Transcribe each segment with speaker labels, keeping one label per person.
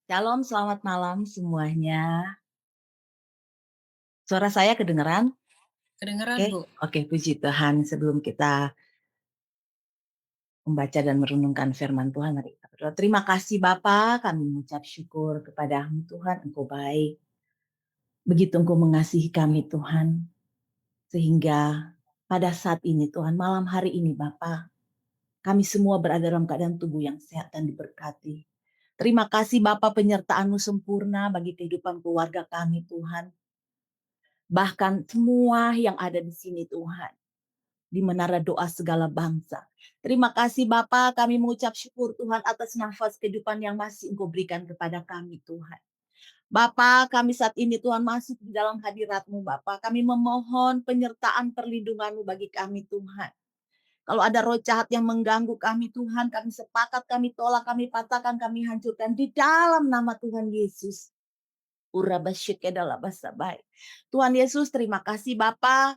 Speaker 1: Shalom, selamat malam semuanya. Suara saya kedengeran?
Speaker 2: Kedengeran,
Speaker 1: Oke?
Speaker 2: Bu.
Speaker 1: Oke, puji Tuhan. Sebelum kita membaca dan merenungkan firman Tuhan, mari kita berdoa. Terima kasih Bapa, kami mengucap syukur kepada-Mu Tuhan, Engkau baik. Begitu Engkau mengasihi kami Tuhan, sehingga pada saat ini Tuhan, malam hari ini Bapa, kami semua berada dalam keadaan tubuh yang sehat dan diberkati. Terima kasih Bapa, penyertaan-Mu sempurna bagi kehidupan keluarga kami Tuhan. Bahkan semua yang ada di sini Tuhan, di menara doa segala bangsa. Terima kasih Bapa, kami mengucap syukur Tuhan atas nafas kehidupan yang masih Engkau berikan kepada kami Tuhan. Bapa, kami saat ini Tuhan masuk di dalam hadirat-Mu Bapa. Kami memohon penyertaan perlindungan-Mu bagi kami Tuhan. Kalau ada roh jahat yang mengganggu kami Tuhan, kami sepakat, kami tolak, kami patahkan, kami hancurkan di dalam nama Tuhan Yesus. Urabasyikedalambasabai. Tuhan Yesus, terima kasih Bapa.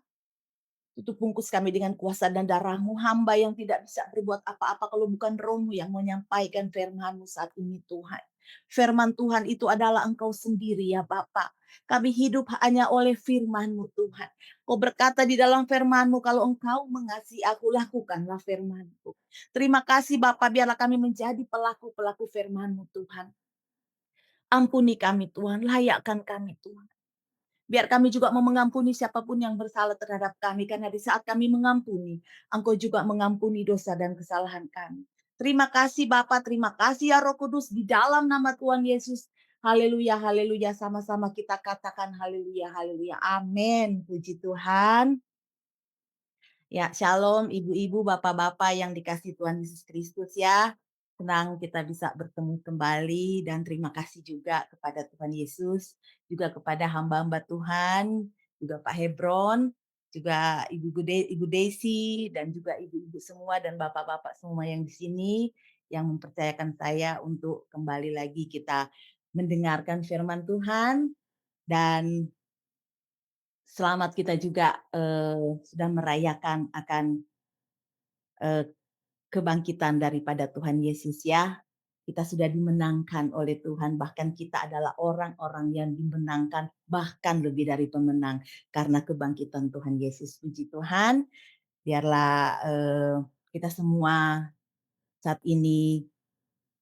Speaker 1: Tutup bungkus kami dengan kuasa dan darah-Mu, hamba yang tidak bisa berbuat apa-apa kalau bukan Roh-Mu yang menyampaikan firman-Mu saat ini Tuhan. Firman Tuhan itu adalah Engkau sendiri ya Bapa. Kami hidup hanya oleh firman-Mu Tuhan. Kau berkata di dalam firman-Mu, kalau Engkau mengasihi aku, lakukanlah firman-Mu. Terima kasih Bapa, biarlah kami menjadi pelaku-pelaku firman-Mu Tuhan. Ampuni kami Tuhan, layakkan kami Tuhan. Biar kami juga mau mengampuni siapapun yang bersalah terhadap kami, karena di saat kami mengampuni, Engkau juga mengampuni dosa dan kesalahan kami. Terima kasih Bapa, terima kasih ya Roh Kudus, di dalam nama Tuhan Yesus. Haleluya, haleluya, sama-sama kita katakan haleluya, haleluya. Amin. Puji Tuhan. Ya, shalom ibu-ibu, bapak-bapak yang dikasih Tuhan Yesus Kristus ya. Senang kita bisa bertemu kembali dan terima kasih juga kepada Tuhan Yesus, juga kepada hamba-hamba Tuhan, juga Pak Hebron, juga Ibu Desi dan juga ibu-ibu semua dan bapak-bapak semua yang di sini yang mempercayakan saya untuk kembali lagi kita mendengarkan firman Tuhan dan selamat kita juga sudah merayakan akan eee, kebangkitan daripada Tuhan Yesus ya. Kita sudah dimenangkan oleh Tuhan, bahkan kita adalah orang-orang yang dimenangkan, bahkan lebih dari pemenang karena kebangkitan Tuhan Yesus. Puji Tuhan, biarlah, kita semua saat ini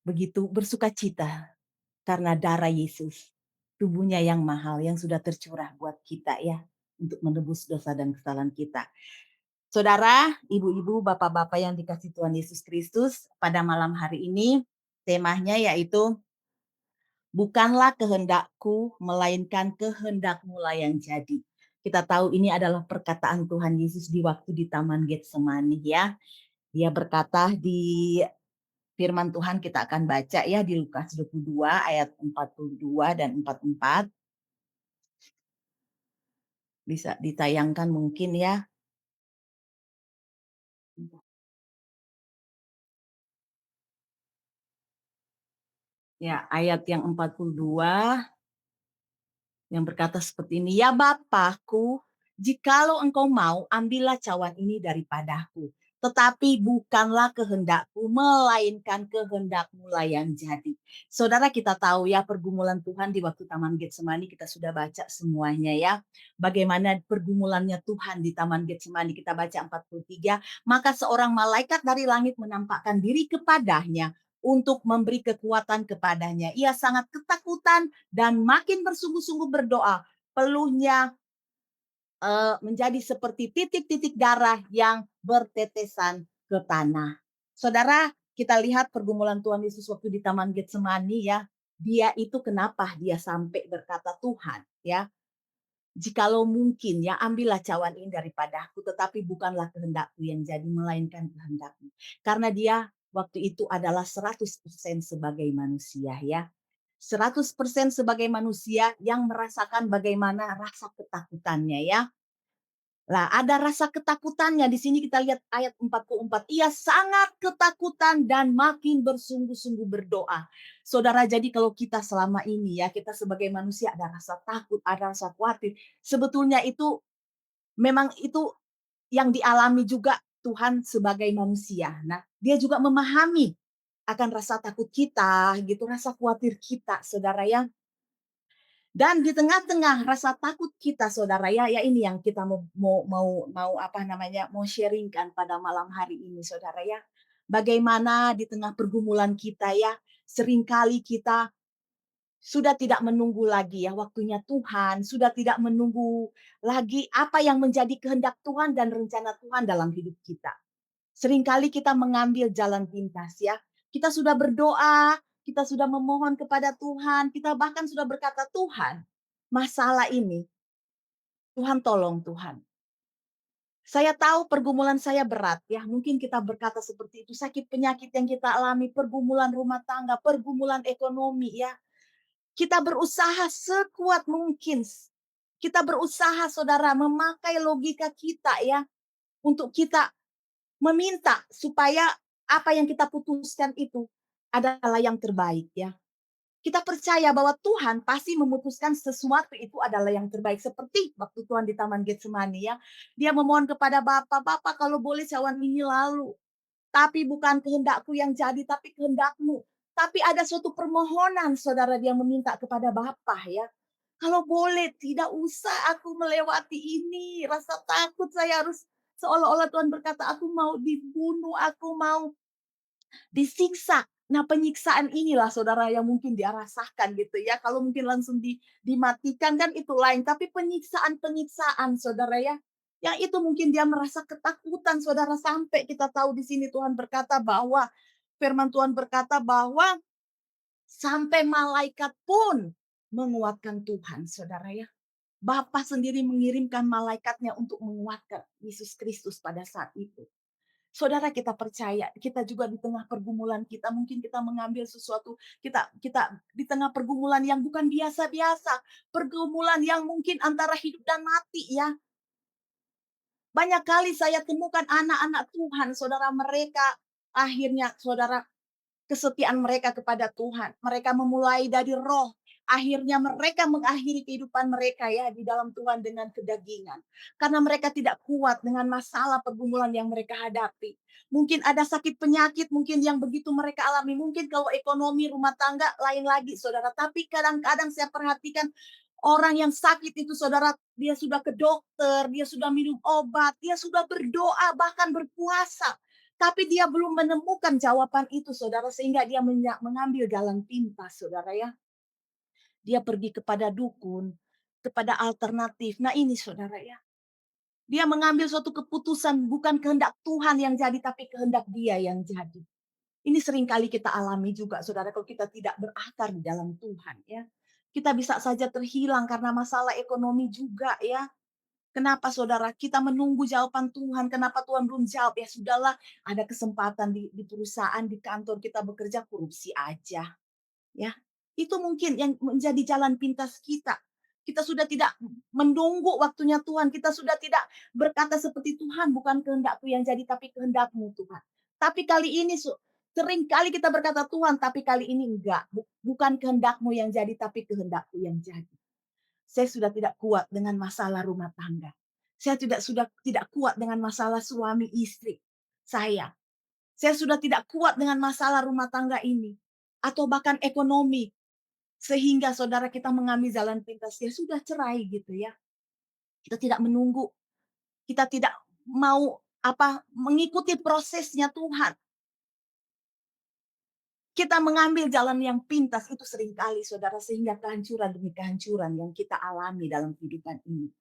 Speaker 1: begitu bersukacita karena darah Yesus, tubuhnya yang mahal yang sudah tercurah buat kita ya, untuk menebus dosa dan kesalahan kita. Saudara, ibu-ibu, bapak-bapak yang dikasih Tuhan Yesus Kristus, pada malam hari ini temanya yaitu bukanlah kehendakku, melainkan kehendakmu lah yang jadi. Kita tahu ini adalah perkataan Tuhan Yesus di waktu di Taman Getsemani ya. Dia berkata di firman Tuhan kita akan baca ya di Lukas 22 ayat 42 dan 44. Bisa ditayangkan mungkin ya. Ya, ayat yang 42 yang berkata seperti ini, "Ya Bapakku, jikalau engkau mau, ambillah cawan ini daripadaku. Tetapi bukanlah kehendakku, melainkan kehendakmu lah yang jadi." Saudara, kita tahu ya pergumulan Tuhan di waktu Taman Getsemani, kita sudah baca semuanya ya. Bagaimana pergumulannya Tuhan di Taman Getsemani, kita baca 43. Maka seorang malaikat dari langit menampakkan diri kepadanya untuk memberi kekuatan kepadanya. Ia sangat ketakutan dan makin bersungguh-sungguh berdoa, peluhnya menjadi seperti titik-titik darah yang bertetesan ke tanah. Saudara, kita lihat pergumulan Tuhan Yesus waktu di Taman Getsemani ya. Dia itu kenapa dia sampai berkata, Tuhan ya, jikalau mungkin ya ambillah cawan ini daripadaku, tetapi bukanlah kehendakku yang jadi, melainkan kehendakmu. Karena dia waktu itu adalah 100% sebagai manusia ya. 100% sebagai manusia yang merasakan bagaimana rasa ketakutannya ya. Lah ada rasa ketakutannya di sini kita lihat ayat 44. Ia sangat ketakutan dan makin bersungguh-sungguh berdoa. Saudara, jadi kalau kita selama ini ya, kita sebagai manusia ada rasa takut, ada rasa khawatir. Sebetulnya itu memang itu yang dialami juga Tuhan sebagai manusia. Nah, dia juga memahami. akan rasa takut kita gitu, rasa khawatir kita Saudara ya. Dan di tengah-tengah rasa takut kita Saudara ya, ya ini yang kita mau apa namanya, mau sharing-kan pada malam hari ini Saudara ya. Bagaimana di tengah pergumulan kita ya, seringkali kita sudah tidak menunggu lagi ya waktunya Tuhan, sudah tidak menunggu lagi apa yang menjadi kehendak Tuhan dan rencana Tuhan dalam hidup kita. Seringkali kita mengambil jalan pintas ya. Kita sudah berdoa, kita sudah memohon kepada Tuhan, kita bahkan sudah berkata, "Tuhan, masalah ini, Tuhan tolong Tuhan. Saya tahu pergumulan saya berat ya." Mungkin kita berkata seperti itu, sakit penyakit yang kita alami, pergumulan rumah tangga, pergumulan ekonomi ya. Kita berusaha sekuat mungkin. Kita berusaha Saudara memakai logika kita ya, untuk kita meminta supaya apa yang kita putuskan itu adalah yang terbaik ya. Kita percaya bahwa Tuhan pasti memutuskan sesuatu itu adalah yang terbaik. Seperti waktu Tuhan di Taman Getsemani ya. Dia memohon kepada Bapa, "Bapa kalau boleh cawan ini lalu. Tapi bukan kehendakku yang jadi, tapi kehendakmu." Tapi ada suatu permohonan saudara dia meminta kepada Bapa ya. "Kalau boleh tidak usah aku melewati ini. Rasa takut saya harus." Seolah-olah Tuhan berkata, "Aku mau dibunuh, aku mau disiksa." Nah, penyiksaan inilah saudara yang mungkin dia rasakan gitu ya. Kalau mungkin langsung dimatikan kan itu lain, tapi penyiksaan-penyiksaan saudara ya, yang itu mungkin dia merasa ketakutan saudara, sampai kita tahu di sini Tuhan berkata bahwa firman Tuhan berkata bahwa sampai malaikat pun menguatkan Tuhan saudara ya. Bapa sendiri mengirimkan malaikatnya untuk menguatkan Yesus Kristus pada saat itu. Saudara kita percaya, kita juga di tengah pergumulan kita, mungkin kita mengambil sesuatu, kita kita di tengah pergumulan yang bukan biasa-biasa, pergumulan yang mungkin antara hidup dan mati ya. Banyak kali saya temukan anak-anak Tuhan, saudara mereka akhirnya saudara kesetiaan mereka kepada Tuhan. Mereka memulai dari roh. Akhirnya mereka mengakhiri kehidupan mereka ya di dalam Tuhan dengan kedagingan. Karena mereka tidak kuat dengan masalah pergumulan yang mereka hadapi. Mungkin ada sakit penyakit mungkin yang begitu mereka alami. Mungkin kalau ekonomi rumah tangga lain lagi saudara. Tapi kadang-kadang saya perhatikan orang yang sakit itu saudara, dia sudah ke dokter, dia sudah minum obat, dia sudah berdoa, bahkan berpuasa. Tapi dia belum menemukan jawaban itu saudara, sehingga dia mengambil jalan pintas saudara ya. Dia pergi kepada dukun, kepada alternatif. Nah ini saudara ya. Dia mengambil suatu keputusan bukan kehendak Tuhan yang jadi, tapi kehendak dia yang jadi. Ini seringkali kita alami juga saudara kalau kita tidak berakar di dalam Tuhan ya. Kita bisa saja terhilang karena masalah ekonomi juga ya. Kenapa saudara? Kita menunggu jawaban Tuhan, kenapa Tuhan belum jawab? Ya sudahlah, ada kesempatan di perusahaan, di kantor kita bekerja, korupsi aja, ya. Itu mungkin yang menjadi jalan pintas kita. Kita sudah tidak menunggu waktunya Tuhan, kita sudah tidak berkata seperti, "Tuhan bukan kehendakku yang jadi, tapi kehendakmu Tuhan." Tapi kali ini sering kali kita berkata, "Tuhan," tapi kali ini enggak, bukan kehendakmu yang jadi, tapi kehendakku yang jadi. Saya sudah tidak kuat dengan masalah rumah tangga. Saya sudah tidak kuat dengan masalah suami istri saya. Saya sudah tidak kuat dengan masalah rumah tangga ini atau bahkan ekonomi sehingga saudara kita mengambil jalan pintas, ya sudah cerai gitu ya. Kita tidak menunggu, kita tidak mau mengikuti prosesnya Tuhan. Kita mengambil jalan yang pintas itu seringkali saudara, sehingga kehancuran demi kehancuran yang kita alami dalam kehidupan ini.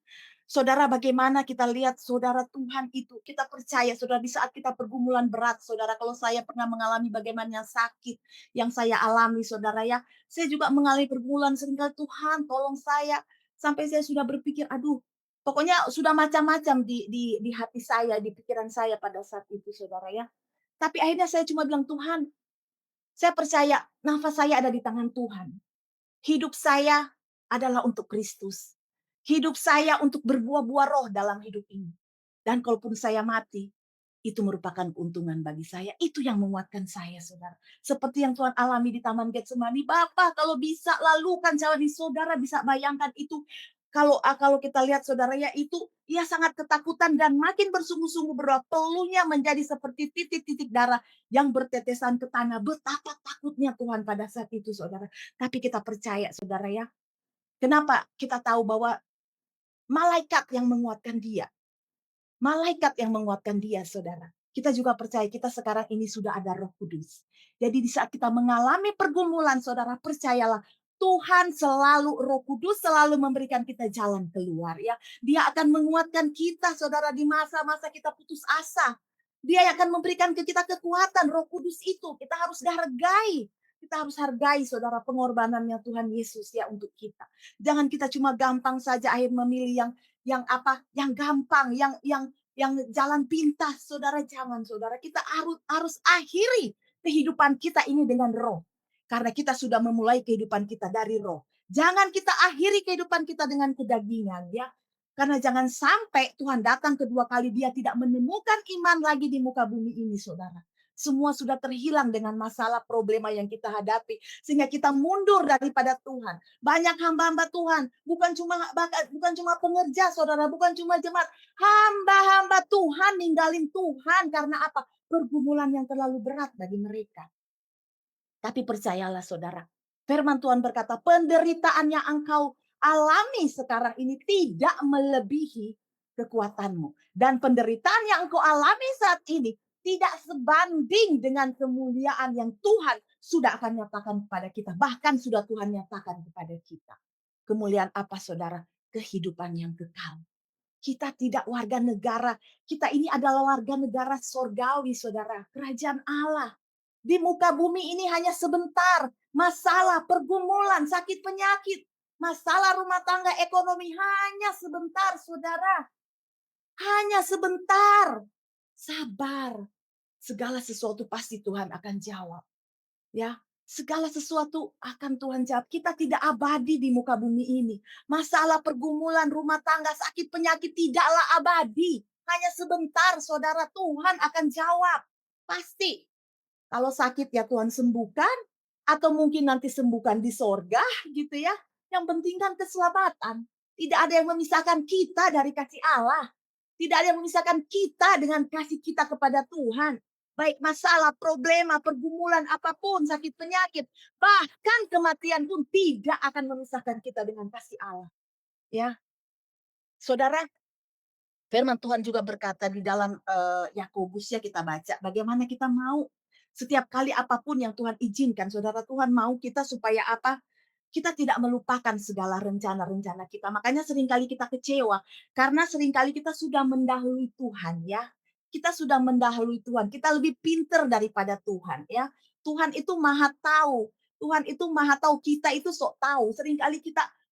Speaker 1: Saudara, bagaimana kita lihat saudara Tuhan itu, kita percaya saudara di saat kita pergumulan berat saudara, kalau saya pernah mengalami bagaimana sakit yang saya alami saudara ya, saya juga mengalami pergumulan seringkali, "Tuhan tolong saya." Sampai saya sudah berpikir, aduh, pokoknya sudah macam-macam di hati saya, di pikiran saya pada saat itu saudara ya. Tapi akhirnya saya cuma bilang, "Tuhan, saya percaya nafas saya ada di tangan Tuhan. Hidup saya adalah untuk Kristus. Hidup saya untuk berbuah-buah roh dalam hidup ini. Dan kalaupun saya mati, itu merupakan keuntungan bagi saya. Itu yang menguatkan saya, saudara. Seperti yang Tuhan alami di Taman Getsemani. Bapak, kalau bisa lalukan jalan ini, saudara bisa bayangkan itu. Kalau kita lihat saudara ya, itu ia sangat ketakutan dan makin bersungguh-sungguh berdoa. Peluhnya menjadi seperti titik-titik darah yang bertetesan ke tanah. Betapa takutnya Tuhan pada saat itu saudara. Tapi kita percaya saudara ya. Kenapa kita tahu bahwa malaikat yang menguatkan dia. Malaikat yang menguatkan dia, saudara. Kita juga percaya kita sekarang ini sudah ada Roh Kudus. Jadi di saat kita mengalami pergumulan, saudara, percayalah Tuhan selalu, Roh Kudus selalu memberikan kita jalan keluar ya. Dia akan menguatkan kita, saudara, di masa-masa kita putus asa. Dia yang akan memberikan ke kita kekuatan, Roh Kudus itu. Kita harus hargai. Kita harus hargai, saudara, pengorbanannya Tuhan Yesus ya untuk kita. Jangan kita cuma gampang saja akhir memilih yang apa, yang gampang, yang jalan pintas, saudara. Jangan, saudara. Kita harus harus akhiri kehidupan kita ini dengan roh. Karena kita sudah memulai kehidupan kita dari roh. Jangan kita akhiri kehidupan kita dengan kedagingan, ya. Karena jangan sampai Tuhan datang kedua kali dia tidak menemukan iman lagi di muka bumi ini, saudara. Semua sudah terhilang dengan masalah problema yang kita hadapi. Sehingga kita mundur daripada Tuhan. Banyak hamba-hamba Tuhan, bukan cuma pengerja, saudara, bukan cuma jemaat, hamba-hamba Tuhan ninggalin Tuhan karena apa? Pergumulan yang terlalu berat bagi mereka. Tapi percayalah saudara, firman Tuhan berkata, penderitaan yang engkau alami sekarang ini tidak melebihi kekuatanmu. Dan penderitaan yang engkau alami saat ini tidak sebanding dengan kemuliaan yang Tuhan sudah akan nyatakan kepada kita. Bahkan sudah Tuhan nyatakan kepada kita. Kemuliaan apa saudara? Kehidupan yang kekal. Kita tidak warga negara. Kita ini adalah warga negara sorgawi, saudara. Kerajaan Allah. Di muka bumi ini hanya sebentar. Masalah, pergumulan, sakit penyakit. Masalah rumah tangga, ekonomi hanya sebentar, saudara. Hanya sebentar. Sabar. Segala sesuatu pasti Tuhan akan jawab. Ya, segala sesuatu akan Tuhan jawab. Kita tidak abadi di muka bumi ini. Masalah pergumulan rumah tangga, sakit penyakit tidaklah abadi. Hanya sebentar, saudara. Tuhan akan jawab. Pasti. Kalau sakit ya Tuhan sembuhkan. Atau mungkin nanti sembuhkan di sorga gitu ya. Yang penting kan keselamatan. Tidak ada yang memisahkan kita dari kasih Allah. Tidak ada yang memisahkan kita dengan kasih kita kepada Tuhan. Baik masalah, problema, pergumulan, apapun, sakit penyakit. Bahkan kematian pun tidak akan memisahkan kita dengan kasih Allah. Ya, saudara, firman Tuhan juga berkata di dalam Yakobus ya kita baca. Bagaimana kita mau setiap kali apapun yang Tuhan izinkan. Saudara, Tuhan mau kita supaya apa? Kita tidak melupakan segala rencana-rencana kita. Makanya seringkali kita kecewa. Karena seringkali kita sudah mendahului Tuhan ya. Kita sudah mendahului Tuhan. Kita lebih pinter daripada Tuhan ya. Tuhan itu maha tahu. Tuhan itu maha tahu. Kita itu sok tahu.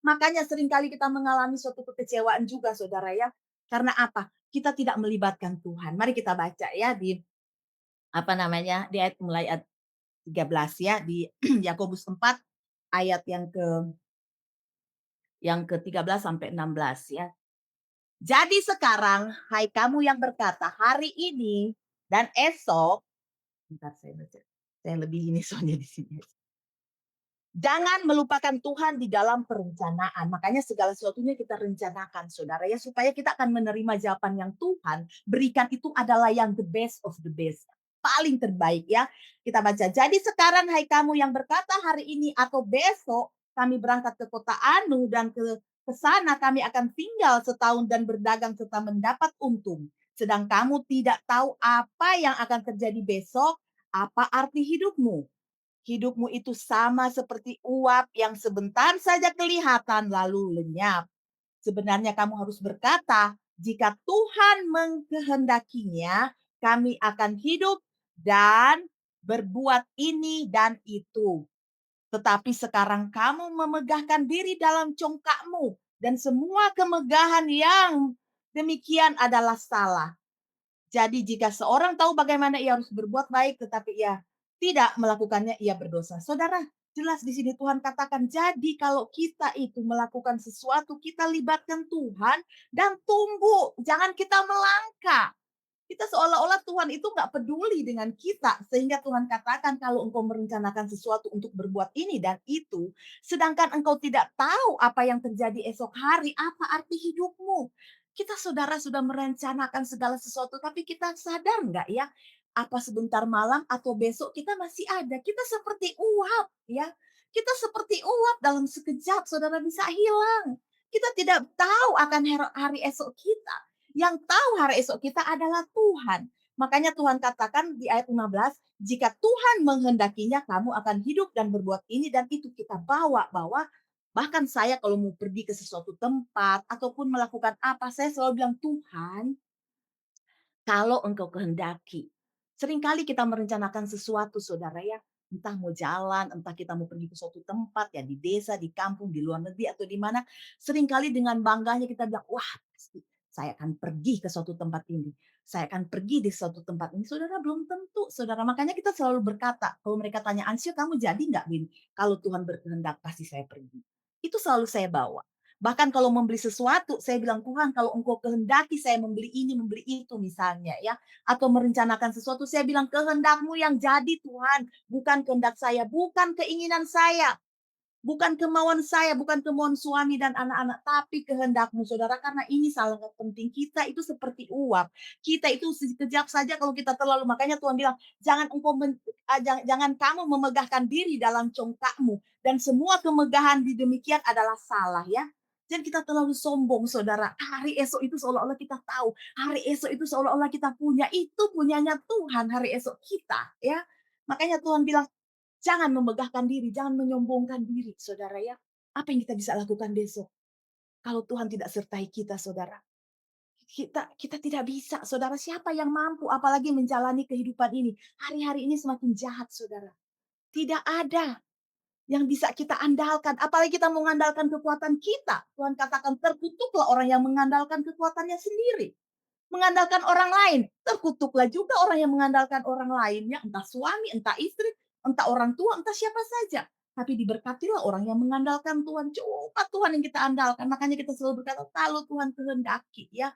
Speaker 1: Makanya seringkali kita mengalami suatu kekecewaan juga saudara ya. Karena apa? Kita tidak melibatkan Tuhan. Mari kita baca ya di apa namanya? Di ayat mulai ayat 13 ya di Yakobus 4 ayat yang ke-13 sampai 16 ya. Jadi sekarang, hai kamu yang berkata, hari ini dan esok, bentar saya baca. Saya lebih ini soalnya di sini. Jangan melupakan Tuhan di dalam perencanaan. Makanya segala sesuatunya kita rencanakan, saudara ya, supaya kita akan menerima jawaban yang Tuhan berikan itu adalah yang the best of the best. Paling terbaik ya. Kita baca. Jadi sekarang hai kamu yang berkata hari ini atau besok kami berangkat ke kota Anu dan ke sana kami akan tinggal setahun dan berdagang serta mendapat untung. Sedang kamu tidak tahu apa yang akan terjadi besok, apa arti hidupmu. Hidupmu itu sama seperti uap yang sebentar saja kelihatan lalu lenyap. Sebenarnya kamu harus berkata, jika Tuhan mengkehendakinya, kami akan hidup dan berbuat ini dan itu. Tetapi sekarang kamu memegahkan diri dalam congkakmu dan semua kemegahan yang demikian adalah salah. Jadi jika seorang tahu bagaimana ia harus berbuat baik tetapi ia tidak melakukannya, ia berdosa. Saudara, jelas di sini Tuhan katakan, jadi kalau kita itu melakukan sesuatu, kita libatkan Tuhan dan tumbuh. Jangan kita melangkah. Kita seolah-olah Tuhan itu nggak peduli dengan kita, sehingga Tuhan katakan, "Kalau engkau merencanakan sesuatu untuk berbuat ini dan itu, sedangkan engkau tidak tahu apa yang terjadi esok hari, apa arti hidupmu?" Kita saudara sudah merencanakan segala sesuatu, tapi kita sadar nggak ya, apa sebentar malam atau besok kita masih ada. Kita seperti uap ya, kita seperti uap dalam sekejap saudara bisa hilang. Kita tidak tahu akan hari esok kita. Yang tahu hari esok kita adalah Tuhan. Makanya Tuhan katakan di ayat 15, jika Tuhan menghendakinya, kamu akan hidup dan berbuat ini dan itu. Kita bawa bahwa bahkan saya kalau mau pergi ke sesuatu tempat ataupun melakukan apa, saya selalu bilang, Tuhan, kalau engkau kehendaki. Seringkali kita merencanakan sesuatu saudara ya, entah mau jalan, entah kita mau pergi ke suatu tempat ya di desa, di kampung, di luar negeri atau di mana, seringkali dengan bangganya kita bilang, "Wah, pasti saya akan pergi ke suatu tempat ini, saya akan pergi di suatu tempat ini." Saudara belum tentu, saudara. Makanya kita selalu berkata, kalau mereka tanya, "Ansya kamu jadi nggak Bin?" "Kalau Tuhan berkehendak pasti saya pergi." Itu selalu saya bawa. Bahkan kalau membeli sesuatu, saya bilang, "Tuhan, kalau Engkau kehendaki saya membeli ini, membeli itu," misalnya ya, atau merencanakan sesuatu, saya bilang, "Kehendak-Mu yang jadi Tuhan, bukan kehendak saya, bukan keinginan saya." Bukan kemauan saya, bukan kemauan suami dan anak-anak, tapi kehendak-Mu, Saudara. Karena ini sangat penting. Kita itu seperti uap. Kita itu sekejap saja kalau kita terlalu makanya Tuhan bilang, "Jangan engkau jangan kamu memegahkan diri dalam congkakmu dan semua kemegahan di demikian adalah salah," ya. Jangan kita terlalu sombong, Saudara. Hari esok itu seolah-olah kita tahu, hari esok itu seolah-olah kita punya, itu punyanya Tuhan hari esok kita, ya. Makanya Tuhan bilang, jangan memegahkan diri, jangan menyombongkan diri, saudara ya. Apa yang kita bisa lakukan besok? Kalau Tuhan tidak sertai kita, saudara. Kita tidak bisa, saudara. Siapa yang mampu apalagi menjalani kehidupan ini? Hari-hari ini semakin jahat, saudara. Tidak ada yang bisa kita andalkan. Apalagi kita mengandalkan kekuatan kita. Tuhan katakan terkutuklah orang yang mengandalkan kekuatannya sendiri. Mengandalkan orang lain. Terkutuklah juga orang yang mengandalkan orang lainnya, entah suami, entah istri, entah orang tua, entah siapa saja. Tapi diberkatilah orang yang mengandalkan Tuhan. Cuma Tuhan yang kita andalkan. Makanya kita selalu berkata, kalau Tuhan kehendaki ya.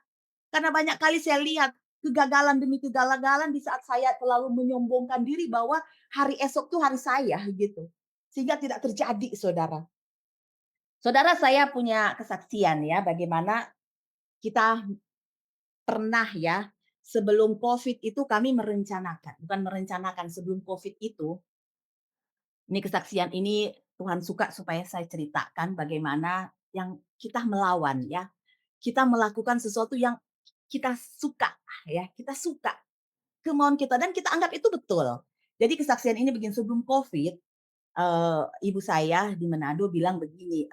Speaker 1: Karena banyak kali saya lihat kegagalan demi kegagalan di saat saya terlalu menyombongkan diri bahwa hari esok tuh hari saya gitu. Sehingga tidak terjadi, saudara. Saudara saya punya kesaksian ya bagaimana kita pernah ya, sebelum Covid itu kami merencanakan, bukan merencanakan, sebelum Covid itu, ini kesaksian ini Tuhan suka supaya saya ceritakan bagaimana yang kita melawan ya. Kita melakukan sesuatu yang kita suka ya, kita suka, kemauan kita dan kita anggap itu betul. Jadi kesaksian ini begini, sebelum Covid, ibu saya di Manado bilang begini,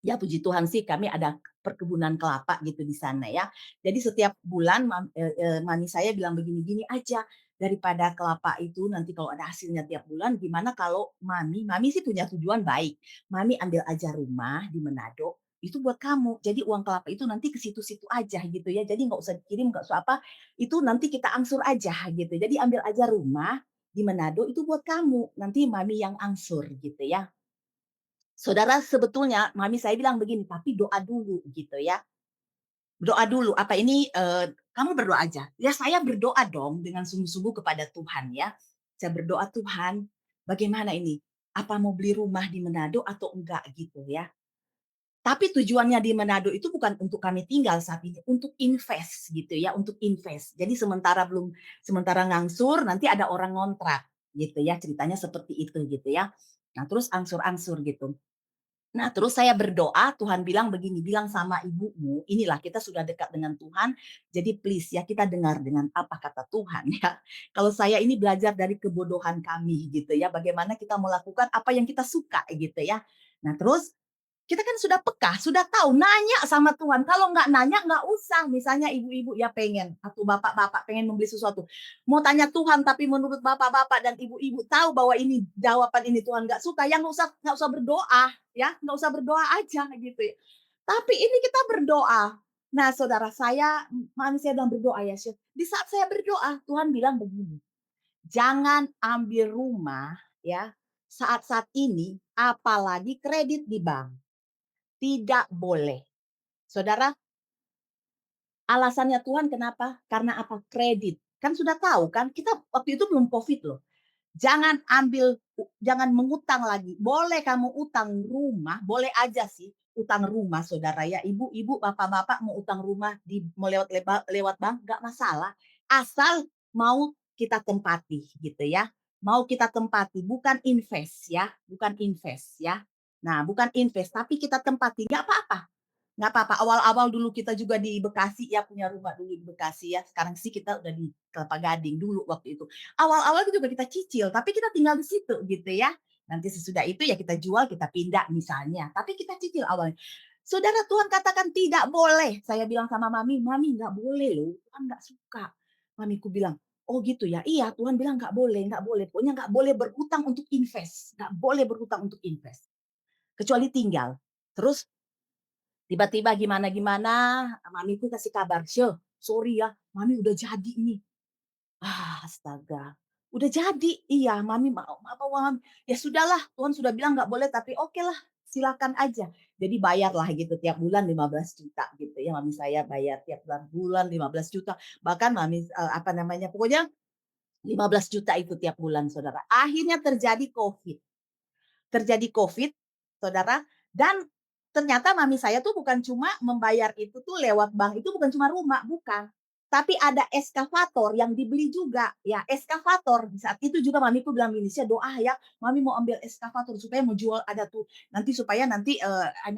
Speaker 1: ya puji Tuhan sih kami ada perkebunan kelapa gitu di sana ya. Jadi setiap bulan mami saya bilang begini, "Gini aja, daripada kelapa itu nanti kalau ada hasilnya tiap bulan, gimana kalau mami sih punya tujuan baik, mami ambil aja rumah di Manado, itu buat kamu. Jadi uang kelapa itu nanti ke situ-situ aja gitu ya. Jadi nggak usah dikirim, nggak usah apa, itu nanti kita angsur aja gitu. Jadi ambil aja rumah di Manado itu buat kamu, nanti mami yang angsur gitu ya." Saudara, sebetulnya mami saya bilang begini, "Tapi doa dulu," gitu ya. Doa dulu, apa ini, kamu berdoa aja. Ya saya berdoa dong dengan sungguh-sungguh kepada Tuhan ya. Saya berdoa, "Tuhan, bagaimana ini? Apa mau beli rumah di Manado atau enggak?" Gitu ya. Tapi tujuannya di Manado itu bukan untuk kami tinggal saat ini, untuk invest gitu ya, untuk invest. Jadi sementara ngangsur, nanti ada orang ngontrak gitu ya, ceritanya seperti itu gitu ya. Nah terus angsur-angsur gitu. Nah, terus saya berdoa, Tuhan bilang begini, "Bilang sama ibumu, inilah kita sudah dekat dengan Tuhan, jadi please ya kita dengar dengan apa kata Tuhan ya." Kalau saya ini belajar dari kebodohan kami gitu ya, bagaimana kita melakukan apa yang kita suka gitu ya. Nah, terus kita kan sudah peka, sudah tahu, nanya sama Tuhan. Kalau nggak nanya, nggak usah. Misalnya ibu-ibu ya pengen, atau bapak-bapak pengen membeli sesuatu. Mau tanya Tuhan, tapi menurut bapak-bapak dan ibu-ibu tahu bahwa ini jawaban ini Tuhan nggak suka, ya nggak usah berdoa, ya nggak usah berdoa aja gitu ya. Tapi ini kita berdoa. Nah, saudara saya, mami saya bilang berdoa ya, Syed. Di saat saya berdoa, Tuhan bilang begini, jangan ambil rumah ya saat-saat ini, apalagi kredit di bank tidak boleh. Saudara, Alasannya Tuhan kenapa? Karena apa? Kredit. Kan sudah tahu kan, kita waktu itu belum Covid loh. Jangan mengutang lagi. Boleh kamu utang rumah, boleh aja sih utang rumah saudara ya. Ibu-ibu, bapak-bapak mau utang rumah mau lewat bank nggak masalah. Asal mau kita tempati gitu ya. Mau kita tempati, bukan invest ya, bukan invest ya. Nah, bukan invest, tapi kita tempati, nggak apa-apa. Nggak apa-apa, awal-awal dulu kita juga di Bekasi ya, punya rumah dulu di Bekasi ya, sekarang sih kita udah di Kelapa Gading dulu waktu itu. Awal-awal juga kita cicil, tapi kita tinggal di situ gitu ya. Nanti sesudah itu ya kita jual, kita pindah misalnya, tapi kita cicil awalnya. Saudara, Tuhan katakan tidak boleh. Saya bilang sama mami, "Mami nggak boleh loh, Tuhan nggak suka." Mamiku bilang, "Oh gitu ya?" "Iya, Tuhan bilang nggak boleh, nggak boleh. Pokoknya nggak boleh berhutang untuk invest, nggak boleh berhutang untuk invest, kecuali tinggal." Terus tiba-tiba gimana-gimana, mamiku kasih kabar, "Syeh, sorry ya, mami udah jadi nih." Ah, astaga. Udah jadi? Iya, mami mau apa mami? Ya sudahlah, Tuhan sudah bilang nggak boleh, tapi oke lah, silakan aja. Jadi bayarlah gitu tiap bulan 15 juta gitu ya, mami saya bayar tiap bulan 15 juta. Bahkan mami, apa namanya, pokoknya 15 juta itu tiap bulan, Saudara. Akhirnya terjadi Covid. Terjadi Covid, saudara, dan ternyata mami saya tuh bukan cuma membayar itu tuh lewat bank, itu bukan cuma rumah, bukan. Tapi ada eskavator yang dibeli juga, ya eskavator. Di saat itu juga mamiku bilang gini, "Sia doa ya, mami mau ambil eskavator supaya mau jual ada tuh nanti supaya nanti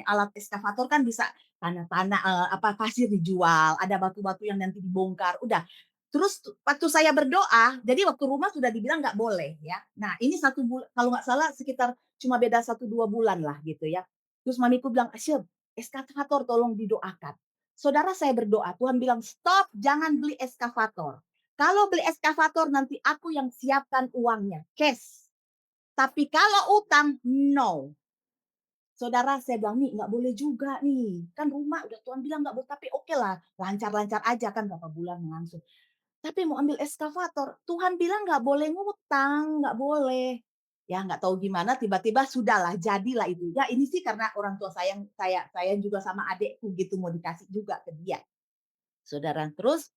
Speaker 1: alat eskavator kan bisa tanah-tanah apa pasir dijual, ada batu-batu yang nanti dibongkar." Udah. Terus waktu saya berdoa, jadi waktu rumah sudah dibilang nggak boleh ya. Nah ini satu bulan, kalau nggak salah sekitar cuma beda 1-2 bulan lah gitu ya. Terus mamiku bilang, "Asyik, eskavator tolong didoakan." Saudara saya berdoa, Tuhan bilang, "Stop, jangan beli eskavator. Kalau beli eskavator nanti aku yang siapkan uangnya, cash. Tapi kalau utang, no." Saudara saya bilang, "Nih nggak boleh juga nih, kan rumah udah Tuhan bilang nggak boleh, tapi oke lah, lancar-lancar aja kan berapa bulan langsung. Tapi mau ambil eskavator, Tuhan bilang nggak boleh ngutang, nggak boleh." Ya nggak tahu gimana tiba-tiba sudahlah, jadilah itu. Ya ini sih karena orang tua saya juga sama adekku gitu mau dikasih juga ke dia, saudara. Terus,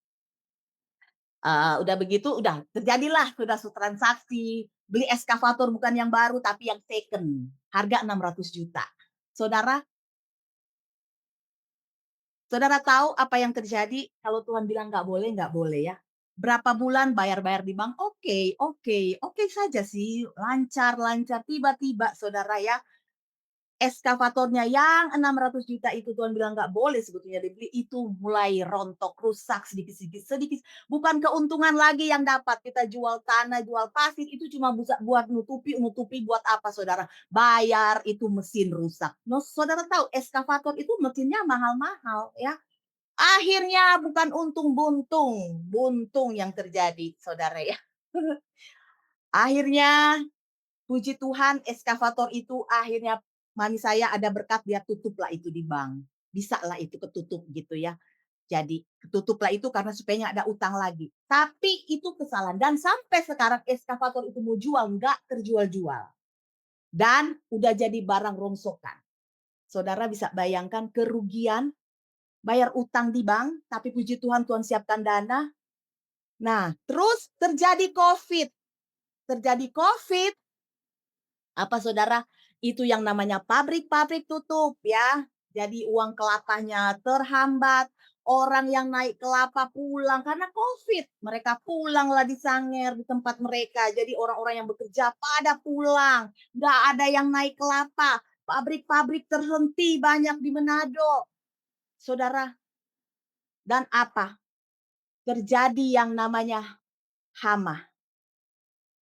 Speaker 1: udah begitu udah terjadilah sudah transaksi, beli eskavator bukan yang baru tapi yang second, harga 600 juta. Saudara Saudara tahu apa yang terjadi kalau Tuhan bilang nggak boleh ya. Berapa bulan bayar-bayar di bank, oke oke oke saja sih, lancar-lancar. Tiba-tiba saudara ya, eskavatornya yang 600 juta itu Tuhan bilang nggak boleh sebetulnya dibeli, itu mulai rontok, rusak sedikit-sedikit sedikit. Bukan keuntungan lagi yang dapat, kita jual tanah, jual pasir, itu cuma buat nutupi nutupi buat apa saudara? Bayar itu mesin rusak. No, saudara tahu eskavator itu mesinnya mahal-mahal ya. Akhirnya bukan untung buntung, buntung yang terjadi saudara ya. Akhirnya puji Tuhan eskavator itu akhirnya mami saya ada berkat dia tutuplah itu di bank. Bisalah itu ketutup gitu ya. Jadi ketutuplah itu karena supaya nggak ada utang lagi. Tapi itu kesalahan dan sampai sekarang eskavator itu mau jual nggak terjual-jual. Dan udah jadi barang rongsokan. Saudara bisa bayangkan kerugian bayar utang di bank, tapi puji Tuhan Tuhan siapkan dana. Nah, terus terjadi Covid, apa saudara, itu yang namanya pabrik-pabrik tutup ya. Jadi uang kelapanya terhambat, orang yang naik kelapa pulang karena Covid. Mereka pulanglah di Sangiher, di tempat mereka. Jadi orang-orang yang bekerja pada pulang, nggak ada yang naik kelapa. Pabrik-pabrik terhenti banyak di Manado, saudara. Dan apa? Terjadi yang namanya hama.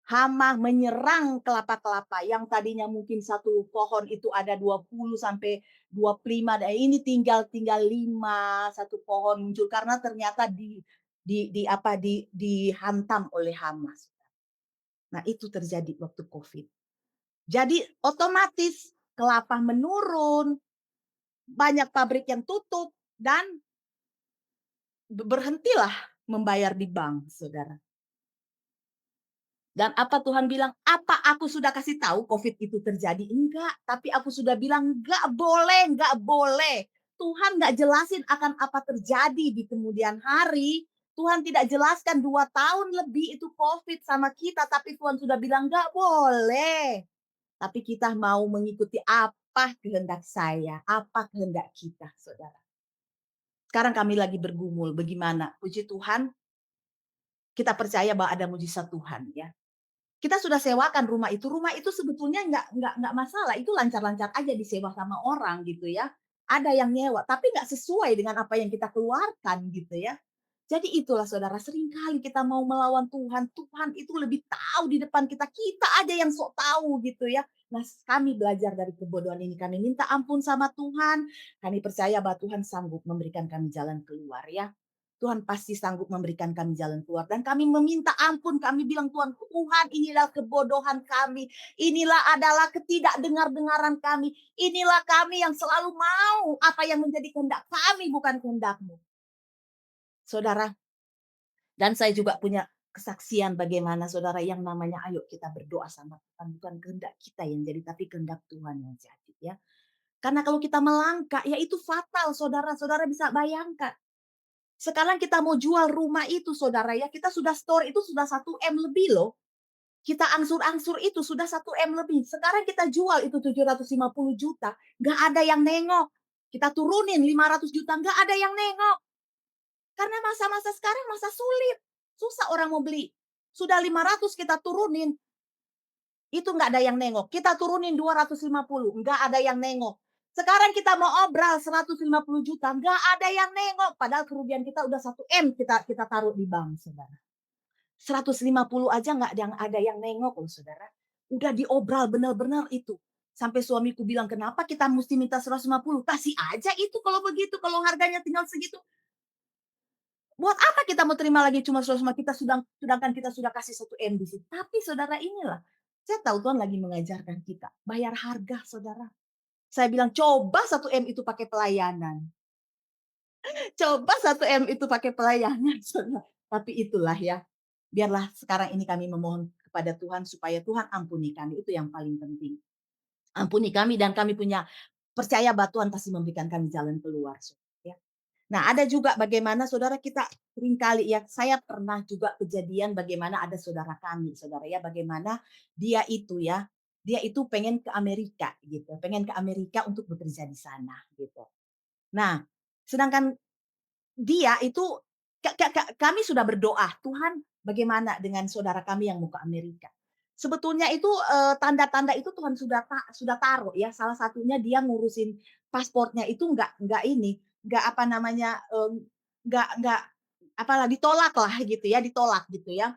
Speaker 1: Hama menyerang kelapa-kelapa yang tadinya mungkin satu pohon itu ada 20 sampai 25, dan ini tinggal tinggal 5 satu pohon muncul karena ternyata dihantam oleh hama. Nah, itu terjadi waktu Covid. Jadi otomatis kelapa menurun, banyak pabrik yang tutup dan berhentilah membayar di bank, Saudara. Dan apa Tuhan bilang, "Apa aku sudah kasih tahu Covid itu terjadi?" Enggak, tapi aku sudah bilang, "Enggak boleh, enggak boleh." Tuhan nggak jelasin akan apa terjadi di kemudian hari. Tuhan tidak jelaskan 2 tahun lebih itu Covid sama kita, tapi Tuhan sudah bilang, "Nggak boleh." Tapi kita mau mengikuti apa kehendak saya, apa kehendak kita, Saudara. Sekarang kami lagi bergumul, bagaimana? Puji Tuhan, kita percaya bahwa ada mujizat Tuhan ya. Kita sudah sewakan rumah itu sebetulnya nggak masalah, itu lancar-lancar aja disewa sama orang gitu ya. Ada yang nyewa, tapi nggak sesuai dengan apa yang kita keluarkan gitu ya. Jadi itulah saudara, seringkali kita mau melawan Tuhan, Tuhan itu lebih tahu di depan kita, kita aja yang sok tahu gitu ya. Nah, kami belajar dari kebodohan ini, kami minta ampun sama Tuhan, kami percaya bahwa Tuhan sanggup memberikan kami jalan keluar ya. Tuhan pasti sanggup memberikan kami jalan keluar dan kami meminta ampun, kami bilang, "Tuhan, Tuhan inilah kebodohan kami, inilah adalah ketidakdengar-dengaran kami, inilah kami yang selalu mau apa yang menjadi kehendak kami bukan kehendak-Mu." Saudara, dan saya juga punya kesaksian bagaimana saudara yang namanya ayo kita berdoa sama Tuhan, bukan kehendak kita yang jadi, tapi kehendak Tuhan yang jadi ya. Karena kalau kita melangkah, ya itu fatal saudara, saudara bisa bayangkan. Sekarang kita mau jual rumah itu saudara ya, kita sudah store itu sudah 1 M lebih loh. Kita angsur-angsur itu sudah 1 M lebih. Sekarang kita jual itu 750 juta, nggak ada yang nengok. Kita turunin 500 juta, nggak ada yang nengok. Karena masa-masa sekarang masa sulit. Susah orang mau beli. Sudah 500 kita turunin, itu nggak ada yang nengok. Kita turunin 250, nggak ada yang nengok. Sekarang kita mau obral 150 juta, nggak ada yang nengok. Padahal kerugian kita udah 1 M kita kita taruh di bank, saudara. 150 aja nggak ada yang nengok loh, saudara. Udah diobral benar-benar itu. Sampai suamiku bilang, "Kenapa kita mesti minta 150? Kasih aja itu kalau begitu, kalau harganya tinggal segitu. Buat apa kita mau terima lagi cuma 150, sedangkan kita sudah kasih 1 M di situ." Tapi saudara inilah, saya tahu Tuhan lagi mengajarkan kita, bayar harga saudara. Saya bilang, "Coba 1 M itu pakai pelayanan. Coba 1 M itu pakai pelayanan," saudara. Tapi itulah ya, biarlah sekarang ini kami memohon kepada Tuhan supaya Tuhan ampuni kami, itu yang paling penting. Ampuni kami dan kami punya percaya bahwa Tuhan pasti memberikan kami jalan keluar, ya. Nah, ada juga bagaimana saudara kita seringkali ya, saya pernah juga kejadian bagaimana ada saudara kami, saudara ya, bagaimana dia itu ya, dia itu pengen ke Amerika gitu, pengen ke Amerika untuk bekerja di sana gitu. Nah, sedangkan dia itu kami sudah berdoa, "Tuhan, bagaimana dengan saudara kami yang mau ke Amerika?" Sebetulnya itu, tanda-tanda itu Tuhan sudah taruh ya, salah satunya dia ngurusin paspornya itu nggak ini, nggak apa namanya, nggak apalah, ditolak lah gitu ya, ditolak gitu ya.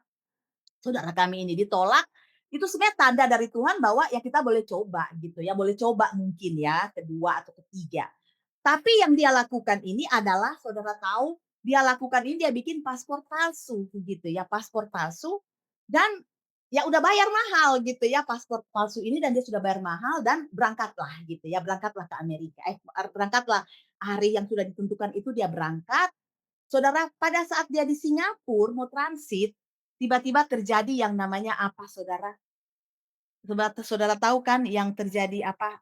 Speaker 1: Saudara kami ini ditolak, itu sebenarnya tanda dari Tuhan bahwa ya kita boleh coba gitu ya, boleh coba mungkin ya, kedua atau ketiga. Tapi yang dia lakukan ini adalah saudara tahu, dia lakukan ini dia bikin paspor palsu gitu ya, paspor palsu dan ya udah bayar mahal gitu ya paspor palsu ini dan dia sudah bayar mahal dan berangkatlah gitu ya, berangkatlah ke Amerika, berangkatlah hari yang sudah ditentukan itu dia berangkat. Saudara, pada saat dia di Singapura mau transit, tiba-tiba terjadi yang namanya apa saudara? Saudara tahu kan yang terjadi apa,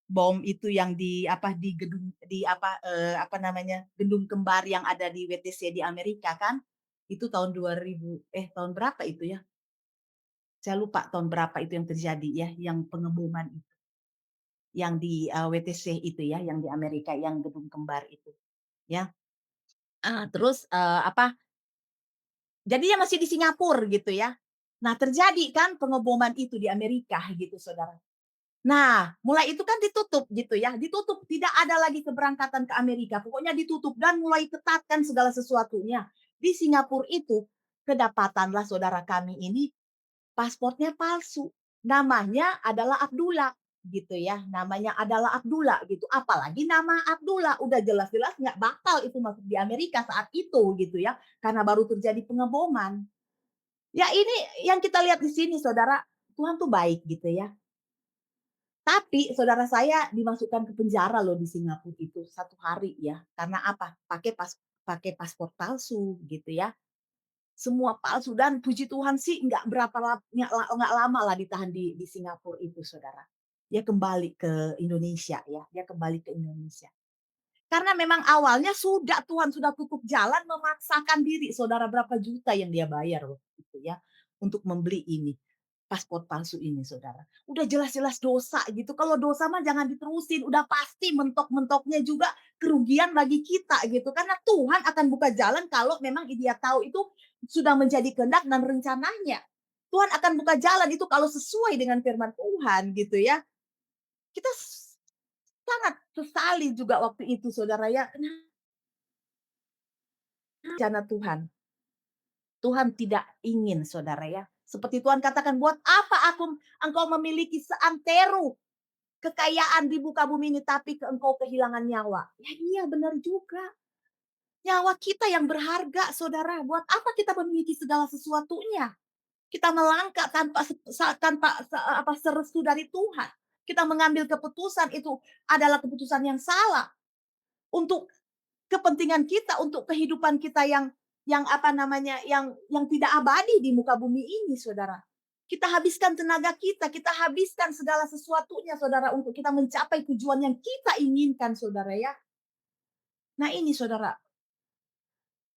Speaker 1: bom itu yang di apa, di gedung di apa, apa namanya, gedung kembar yang ada di WTC di Amerika kan? Itu tahun 2000 tahun berapa itu ya? Saya lupa tahun berapa itu yang terjadi ya, yang pengeboman itu, yang di, WTC itu ya, yang di Amerika, yang gedung kembar itu, ya. Terus, apa, jadinya masih di Singapura gitu ya. Nah, terjadi kan pengeboman itu di Amerika gitu, Saudara. Nah, mulai itu kan ditutup gitu ya, ditutup, tidak ada lagi keberangkatan ke Amerika, pokoknya ditutup dan mulai ketatkan segala sesuatunya. Di Singapura itu, kedapatanlah saudara kami ini paspornya palsu, namanya adalah Abdullah gitu ya, namanya adalah Abdullah gitu, apalagi nama Abdullah, udah jelas-jelas nggak bakal itu masuk di Amerika saat itu gitu ya, karena baru terjadi pengeboman. Ya ini yang kita lihat di sini saudara, Tuhan tuh baik gitu ya. Tapi saudara saya dimasukkan ke penjara loh di Singapura itu 1 hari ya, karena apa? Pakai paspor palsu gitu ya. Semua palsu dan puji Tuhan sih nggak berapa nggak lama lah ditahan di Singapura itu saudara. Dia kembali ke Indonesia ya, dia kembali ke Indonesia. Karena memang awalnya Tuhan sudah tutup jalan memaksakan diri. Saudara berapa juta yang dia bayar waktu itu ya, untuk membeli ini, paspor palsu ini Saudara. Udah jelas-jelas dosa gitu, kalau dosa mah jangan diterusin, udah pasti mentok-mentoknya juga kerugian bagi kita gitu. Karena Tuhan akan buka jalan kalau memang dia tahu itu sudah menjadi kehendak dan rencananya. Tuhan akan buka jalan itu kalau sesuai dengan firman Tuhan gitu ya. Kita sangat sesali juga waktu itu Saudara ya, rencana Tuhan. Tuhan tidak ingin Saudara ya. Seperti Tuhan katakan, "Buat apa engkau memiliki seantero kekayaan di muka bumi ini tapi engkau kehilangan nyawa?" Ya iya benar juga. Nyawa kita yang berharga Saudara. Buat apa kita memiliki segala sesuatunya? Kita melangkah tanpa serestu dari Tuhan. Kita mengambil keputusan itu adalah keputusan yang salah untuk kepentingan kita, untuk kehidupan kita yang apa namanya, yang tidak abadi di muka bumi ini, Saudara. Kita habiskan tenaga kita habiskan segala sesuatunya, Saudara, untuk kita mencapai tujuan yang kita inginkan, Saudara, ya. Nah ini, Saudara,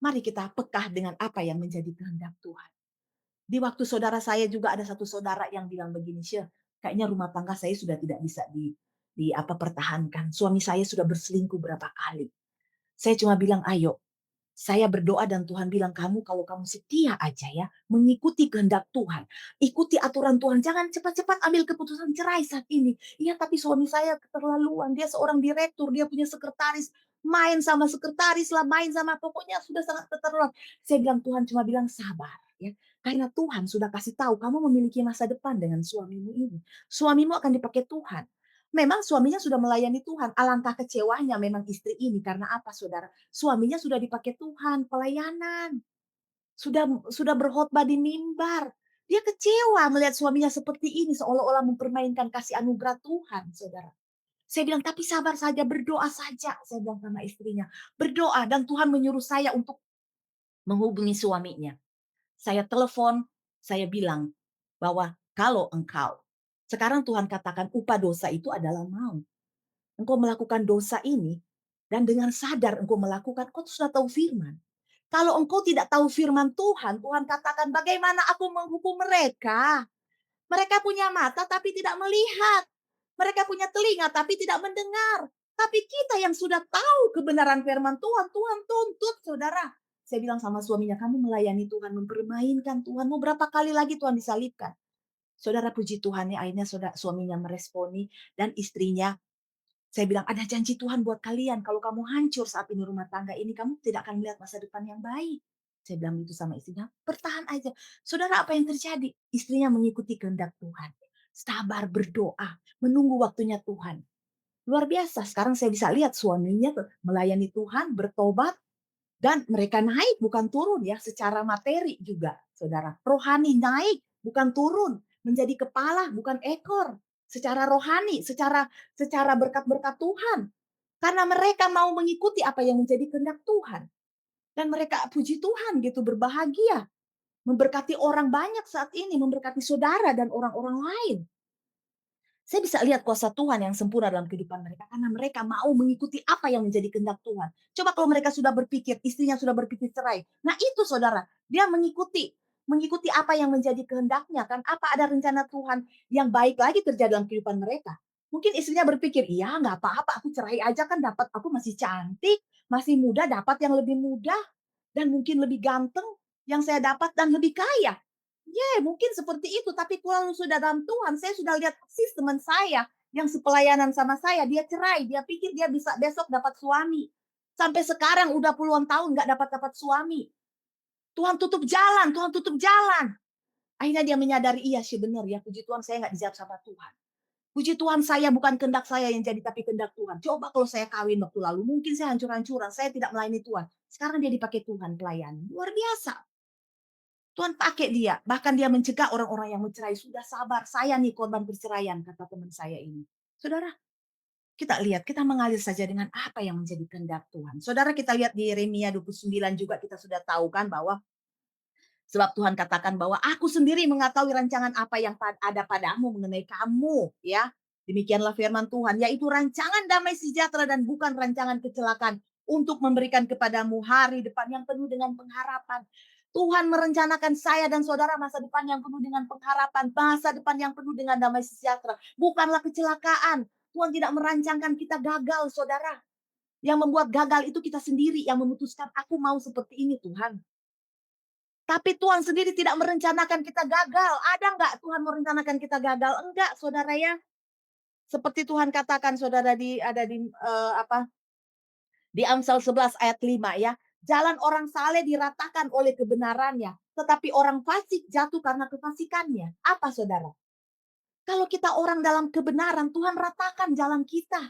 Speaker 1: mari kita peka dengan apa yang menjadi kehendak Tuhan. Di waktu saudara saya juga ada satu saudara yang bilang begini, "Syah, kayaknya rumah tangga saya sudah tidak bisa di apa, pertahankan. Suami saya sudah berselingkuh berapa kali." Saya cuma bilang, "Ayo, saya berdoa dan Tuhan bilang, kamu kalau kamu setia aja ya, mengikuti kehendak Tuhan, ikuti aturan Tuhan, jangan cepat-cepat ambil keputusan cerai saat ini." Iya, tapi suami saya keterlaluan, dia seorang direktur, dia punya sekretaris, main sama sekretaris lah, main sama pokoknya sudah sangat keterlaluan. Saya bilang, Tuhan cuma bilang sabar ya, karena Tuhan sudah kasih tahu kamu memiliki masa depan dengan suamimu ini. Suamimu akan dipakai Tuhan. Memang suaminya sudah melayani Tuhan, alangkah kecewanya memang istri ini karena apa Saudara? Suaminya sudah dipakai Tuhan, pelayanan, sudah berkhotbah di mimbar. Dia kecewa melihat suaminya seperti ini, seolah-olah mempermainkan kasih anugerah Tuhan, Saudara. Saya bilang, "Tapi sabar saja, berdoa saja," saya bilang sama istrinya. Berdoa dan Tuhan menyuruh saya untuk menghubungi suaminya. Saya telepon, saya bilang bahwa kalau engkau sekarang Tuhan katakan upah dosa itu adalah maut. Engkau melakukan dosa ini dan dengan sadar engkau melakukan, kau sudah tahu firman. Kalau engkau tidak tahu firman Tuhan, Tuhan katakan, bagaimana aku menghukum mereka? Mereka punya mata tapi tidak melihat. Mereka punya telinga tapi tidak mendengar. Tapi kita yang sudah tahu kebenaran firman Tuhan, Tuhan tuntut, saudara. Saya bilang sama suaminya, kamu melayani Tuhan, mempermainkan Tuhan. Mau berapa kali lagi Tuhan disalibkan? Saudara puji Tuhan ya, akhirnya suaminya meresponi dan istrinya saya bilang, "Ada janji Tuhan buat kalian, kalau kamu hancur saat ini rumah tangga ini, kamu tidak akan melihat masa depan yang baik." Saya bilang itu sama istrinya, "Bertahan aja." Saudara, apa yang terjadi? Istrinya mengikuti kehendak Tuhan. Sabar, berdoa, menunggu waktunya Tuhan. Luar biasa, sekarang saya bisa lihat suaminya melayani Tuhan, bertobat, dan mereka naik bukan turun ya, secara materi juga, Saudara. Rohani naik, bukan turun, menjadi kepala bukan ekor. Secara rohani, secara secara berkat-berkat Tuhan. Karena mereka mau mengikuti apa yang menjadi kehendak Tuhan. Dan mereka puji Tuhan gitu, berbahagia. Memberkati orang banyak saat ini, memberkati saudara dan orang-orang lain. Saya bisa lihat kuasa Tuhan yang sempurna dalam kehidupan mereka karena mereka mau mengikuti apa yang menjadi kehendak Tuhan. Coba kalau mereka sudah berpikir, istrinya sudah berpikir cerai. Nah itu saudara, dia mengikuti apa yang menjadi kehendaknya kan. Apa ada rencana Tuhan yang baik lagi terjadi dalam kehidupan mereka. Mungkin istrinya berpikir, iya nggak apa-apa, aku cerai aja kan dapat, aku masih cantik, masih muda, dapat yang lebih muda, dan mungkin lebih ganteng yang saya dapat dan lebih kaya. Ya, mungkin seperti itu, tapi kalau sudah dalam Tuhan, saya sudah lihat persis teman saya yang sepelayanan sama saya, dia cerai, dia pikir dia bisa besok dapat suami. Sampai sekarang udah puluhan tahun nggak dapat-dapat suami. Tuhan tutup jalan. Akhirnya dia menyadari, iya sih benar ya, puji Tuhan saya nggak dijawab sama Tuhan. Puji Tuhan saya bukan kehendak saya yang jadi, tapi kehendak Tuhan. Coba kalau saya kawin waktu lalu, mungkin saya hancur-hancuran, saya tidak melayani Tuhan. Sekarang dia dipakai Tuhan pelayan. Luar biasa. Tuhan pakai dia, bahkan dia mencegah orang-orang yang mencerai. Sudah sabar, saya nih korban perceraian, kata teman saya ini. Saudara, kita lihat, kita mengalir saja dengan apa yang menjadi kehendak Tuhan. Saudara, kita lihat di Yeremia 29 juga kita sudah tahu kan bahwa sebab Tuhan katakan bahwa aku sendiri mengetahui rancangan apa yang ada padamu mengenai kamu, ya. Demikianlah firman Tuhan, yaitu rancangan damai sejahtera dan bukan rancangan kecelakaan untuk memberikan kepadamu hari depan yang penuh dengan pengharapan. Tuhan merencanakan saya dan saudara masa depan yang penuh dengan pengharapan, masa depan yang penuh dengan damai sejahtera, bukanlah kecelakaan. Tuhan tidak merancangkan kita gagal, saudara. Yang membuat gagal itu kita sendiri yang memutuskan, aku mau seperti ini Tuhan. Tapi Tuhan sendiri tidak merencanakan kita gagal. Ada nggak Tuhan merencanakan kita gagal? Enggak, saudara ya. Seperti Tuhan katakan saudara ada di apa? Di Amsal 11 ayat 5 ya. Jalan orang saleh diratakan oleh kebenarannya, tetapi orang fasik jatuh karena kefasikannya. Apa saudara? Kalau kita orang dalam kebenaran, Tuhan ratakan jalan kita.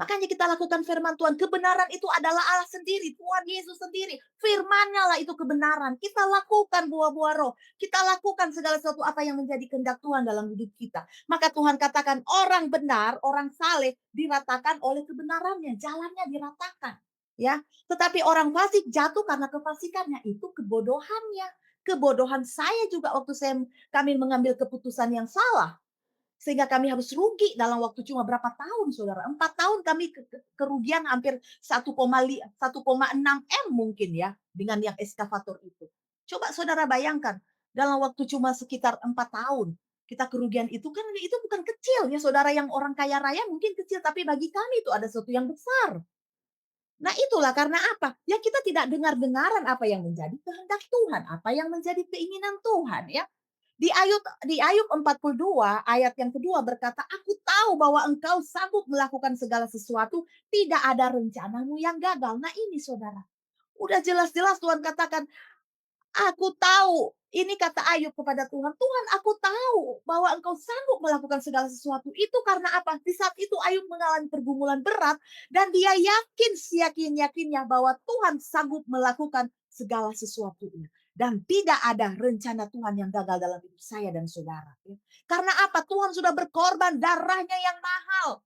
Speaker 1: Makanya kita lakukan firman Tuhan. Kebenaran itu adalah Allah sendiri, Tuhan Yesus sendiri. Firman-Nya lah itu kebenaran. Kita lakukan buah-buah roh. Kita lakukan segala sesuatu apa yang menjadi kehendak Tuhan dalam hidup kita. Maka Tuhan katakan orang benar, orang saleh diratakan oleh kebenarannya, jalannya diratakan. Ya, tetapi orang fasik jatuh karena kefasikannya, itu kebodohannya. Kebodohan saya juga waktu kami mengambil keputusan yang salah. Sehingga kami harus rugi dalam waktu cuma berapa tahun, saudara? 4 tahun kami kerugian hampir 1,6 M mungkin ya, dengan yang eskavator itu. Coba saudara bayangkan, dalam waktu cuma sekitar 4 tahun, kita kerugian itu kan itu bukan kecil ya, saudara, yang orang kaya raya mungkin kecil, tapi bagi kami itu ada sesuatu yang besar. Nah itulah karena apa? Ya kita tidak dengar-dengaran apa yang menjadi kehendak Tuhan, apa yang menjadi keinginan Tuhan ya. Di Ayub 42 ayat yang kedua berkata, "Aku tahu bahwa engkau sanggup melakukan segala sesuatu, tidak ada rencanamu yang gagal." Nah ini saudara, udah jelas-jelas Tuhan katakan, "Aku tahu." Ini kata Ayub kepada Tuhan, "Tuhan, aku tahu bahwa engkau sanggup melakukan segala sesuatu." Itu karena apa? Di saat itu Ayub mengalami pergumulan berat dan dia yakin seyakin-yakinnya bahwa Tuhan sanggup melakukan segala sesuatunya. Dan tidak ada rencana Tuhan yang gagal dalam hidup saya dan saudara. Ya. Karena apa? Tuhan sudah berkorban darahnya yang mahal.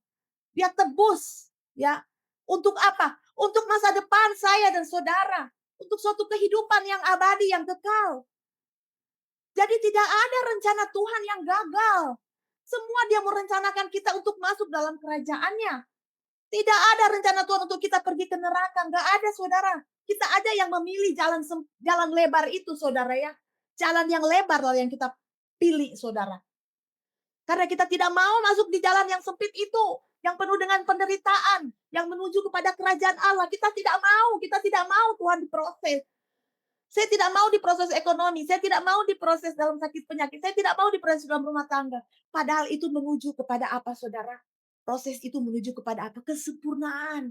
Speaker 1: Dia tebus. Ya. Untuk apa? Untuk masa depan saya dan saudara. Untuk suatu kehidupan yang abadi, yang kekal. Jadi tidak ada rencana Tuhan yang gagal. Semua dia merencanakan kita untuk masuk dalam kerajaannya. Tidak ada rencana Tuhan untuk kita pergi ke neraka. Enggak ada, saudara. Kita aja yang memilih jalan lebar itu, saudara ya. Jalan yang lebar lah yang kita pilih, saudara. Karena kita tidak mau masuk di jalan yang sempit itu. Yang penuh dengan penderitaan. Yang menuju kepada kerajaan Allah. Kita tidak mau Tuhan diproses. Saya tidak mau diproses ekonomi, saya tidak mau diproses dalam sakit penyakit, saya tidak mau diproses dalam rumah tangga. Padahal itu menuju kepada apa, saudara? Proses itu menuju kepada apa? Kesempurnaan.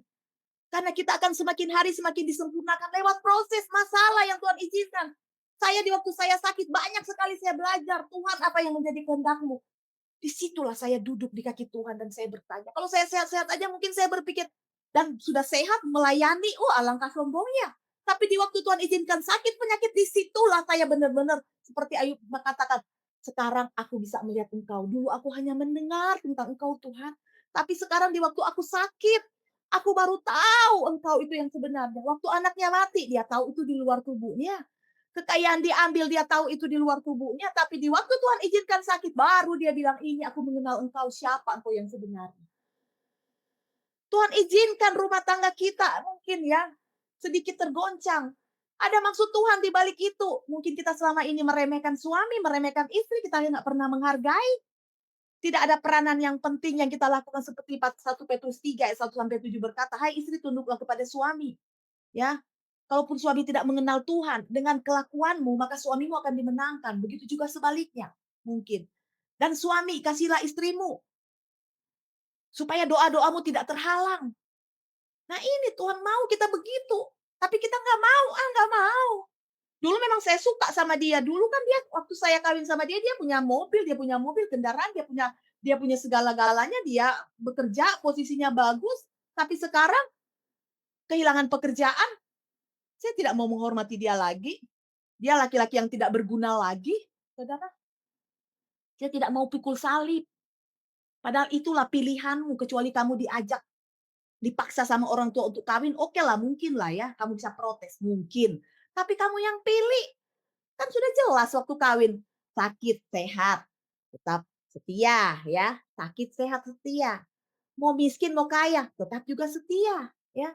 Speaker 1: Karena kita akan semakin hari semakin disempurnakan lewat proses masalah yang Tuhan izinkan. Saya di waktu saya sakit banyak sekali saya belajar, Tuhan apa yang menjadi kehendak-Mu. Disitulah saya duduk di kaki Tuhan dan saya bertanya. Kalau saya sehat-sehat aja mungkin saya berpikir, dan sudah sehat melayani, oh alangkah sombongnya. Tapi di waktu Tuhan izinkan sakit penyakit, disitulah saya benar-benar seperti Ayub mengatakan, sekarang aku bisa melihat Engkau. Dulu aku hanya mendengar tentang Engkau Tuhan. Tapi sekarang di waktu aku sakit, aku baru tahu Engkau itu yang sebenarnya. Waktu anaknya mati, dia tahu itu di luar tubuhnya. Kekayaan diambil, dia tahu itu di luar tubuhnya, tapi di waktu Tuhan izinkan sakit, baru dia bilang, "Ini aku mengenal engkau, siapa engkau yang sebenarnya." Tuhan izinkan rumah tangga kita mungkin ya, sedikit tergoncang. Ada maksud Tuhan di balik itu. Mungkin kita selama ini meremehkan suami, meremehkan istri, kita nggak pernah menghargai. Tidak ada peranan yang penting yang kita lakukan seperti 1 Petrus 3 ayat 1-7 berkata, "Hai istri, tunduklah kepada suami." Ya, kalaupun suami tidak mengenal Tuhan, dengan kelakuanmu maka suamimu akan dimenangkan. Begitu juga sebaliknya, mungkin. Dan suami, kasihlah istrimu supaya doa-doamu tidak terhalang. Nah ini Tuhan mau kita begitu. Tapi kita nggak mau, nggak mau. Dulu memang saya suka sama dia. Dulu kan dia waktu saya kawin sama dia, dia punya mobil, kendaraan, dia punya segala-galanya, dia bekerja, posisinya bagus. Tapi sekarang kehilangan pekerjaan, saya tidak mau menghormati dia lagi. Dia laki-laki yang tidak berguna lagi, saudara. Saya tidak mau pikul salib. Padahal itulah pilihanmu, kecuali kamu diajak, dipaksa sama orang tua untuk kawin, oke lah, mungkin lah ya, kamu bisa protes, mungkin. Tapi kamu yang pilih, kan sudah jelas waktu kawin, sakit, sehat, tetap setia ya, sakit sehat setia. Mau miskin mau kaya, tetap juga setia ya.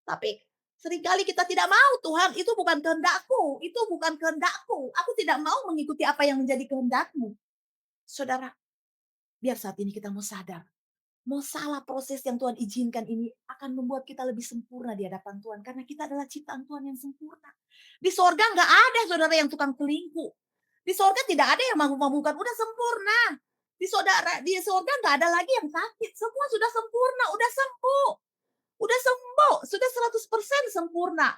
Speaker 1: Tapi seringkali kita tidak mau, Tuhan itu bukan kehendakku, itu bukan kehendakku. Aku tidak mau mengikuti apa yang menjadi kehendakmu. Saudara, biar saat ini kita mau sadar, mau salah proses yang Tuhan izinkan ini akan membuat kita lebih sempurna di hadapan Tuhan. Karena kita adalah ciptaan Tuhan yang sempurna. Di sorga nggak ada saudara yang tukang selingkuh. Di sorga tidak ada yang mabuk-mabukan, udah sempurna. Di sorga nggak ada lagi yang sakit. Semua sudah sempurna, udah sembuh. Udah sembuh, sudah 100% sempurna.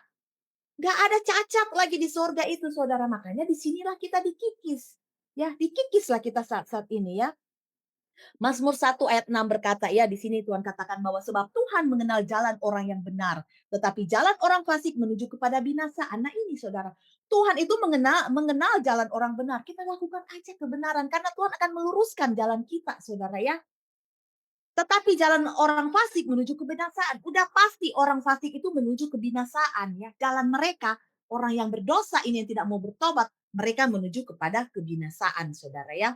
Speaker 1: Nggak ada cacat lagi di sorga itu saudara. Makanya disinilah kita dikikis. Ya, dikikislah kita saat-saat ini ya. Mazmur 1 ayat 6 berkata, ya di sini Tuhan katakan bahwa sebab Tuhan mengenal jalan orang yang benar, tetapi jalan orang fasik menuju kepada binasa. Nah ini saudara, Tuhan itu mengenal jalan orang benar. Kita lakukan aja kebenaran karena Tuhan akan meluruskan jalan kita, saudara ya. Tetapi jalan orang fasik menuju kebinasaan. Udah pasti orang fasik itu menuju kebinasaan ya. Jalan mereka, orang yang berdosa ini yang tidak mau bertobat, mereka menuju kepada kebinasaan, saudara ya.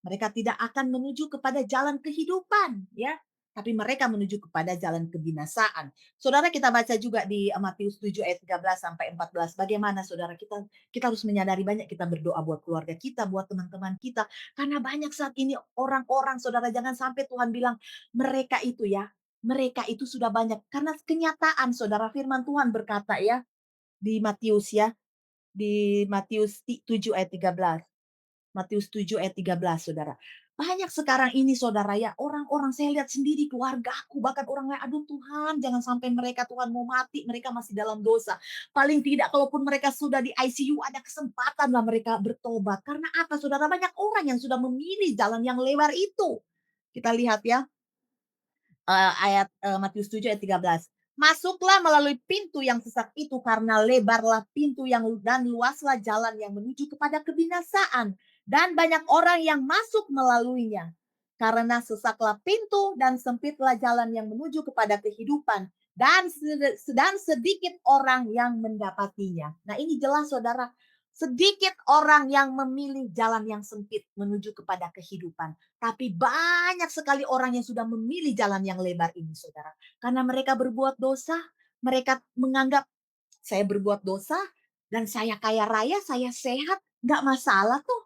Speaker 1: Mereka tidak akan menuju kepada jalan kehidupan, ya. Tapi mereka menuju kepada jalan kebinasaan. Saudara kita baca juga di Matius 7 ayat 13 sampai 14. Bagaimana saudara kita kita harus menyadari banyak kita berdoa buat keluarga kita, buat teman-teman kita. Karena banyak saat ini orang-orang saudara jangan sampai Tuhan bilang mereka itu ya, mereka itu sudah banyak. Karena kenyataan saudara firman Tuhan berkata ya di Matius ya, di Matius 7 ayat 13. Matius 7 ayat 13 saudara. Banyak sekarang ini saudara ya, orang-orang saya lihat sendiri keluargaku, bahkan orang lain, aduh Tuhan jangan sampai mereka Tuhan mau mati, mereka masih dalam dosa. Paling tidak kalaupun mereka sudah di ICU ada kesempatan lah mereka bertobat. Karena apa saudara? Banyak orang yang sudah memilih jalan yang lebar itu. Kita lihat ya, Matius 7 ayat 13. Masuklah melalui pintu yang sesak itu karena lebarlah pintu yang dan luaslah jalan yang menuju kepada kebinasaan dan banyak orang yang masuk melaluinya. Karena sesaklah pintu dan sempitlah jalan yang menuju kepada kehidupan dan sedikit orang yang mendapatinya. Nah, ini jelas Saudara, sedikit orang yang memilih jalan yang sempit menuju kepada kehidupan. Tapi banyak sekali orang yang sudah memilih jalan yang lebar ini, saudara. Karena mereka berbuat dosa, mereka menganggap saya berbuat dosa dan saya kaya raya, saya sehat, nggak masalah tuh.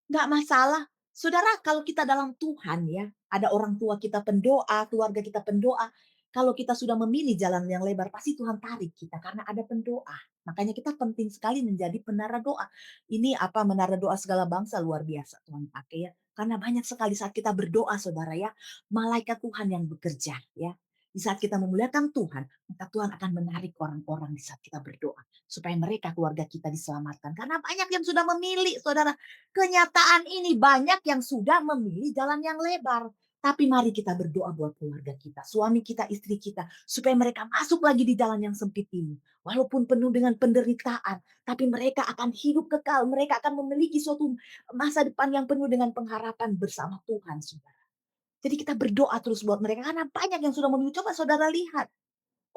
Speaker 1: Nggak masalah. Saudara, kalau kita dalam Tuhan ya, ada orang tua kita pendoa, keluarga kita pendoa. Kalau kita sudah memilih jalan yang lebar, pasti Tuhan tarik kita karena ada pendoa. Makanya kita penting sekali menjadi penara doa. Ini apa menara doa segala bangsa luar biasa Tuhan pakai ya. Karena banyak sekali saat kita berdoa saudara ya, malaikat Tuhan yang bekerja ya. Di saat kita memuliakan Tuhan, maka Tuhan akan menarik orang-orang di saat kita berdoa. Supaya mereka, keluarga kita diselamatkan. Karena banyak yang sudah memilih, saudara. Kenyataan ini banyak yang sudah memilih jalan yang lebar. Tapi mari kita berdoa buat keluarga kita, suami kita, istri kita, supaya mereka masuk lagi di jalan yang sempit ini. Walaupun penuh dengan penderitaan, tapi mereka akan hidup kekal, mereka akan memiliki suatu masa depan yang penuh dengan pengharapan bersama Tuhan, saudara. Jadi kita berdoa terus buat mereka, karena banyak yang sudah memilih. Coba saudara lihat,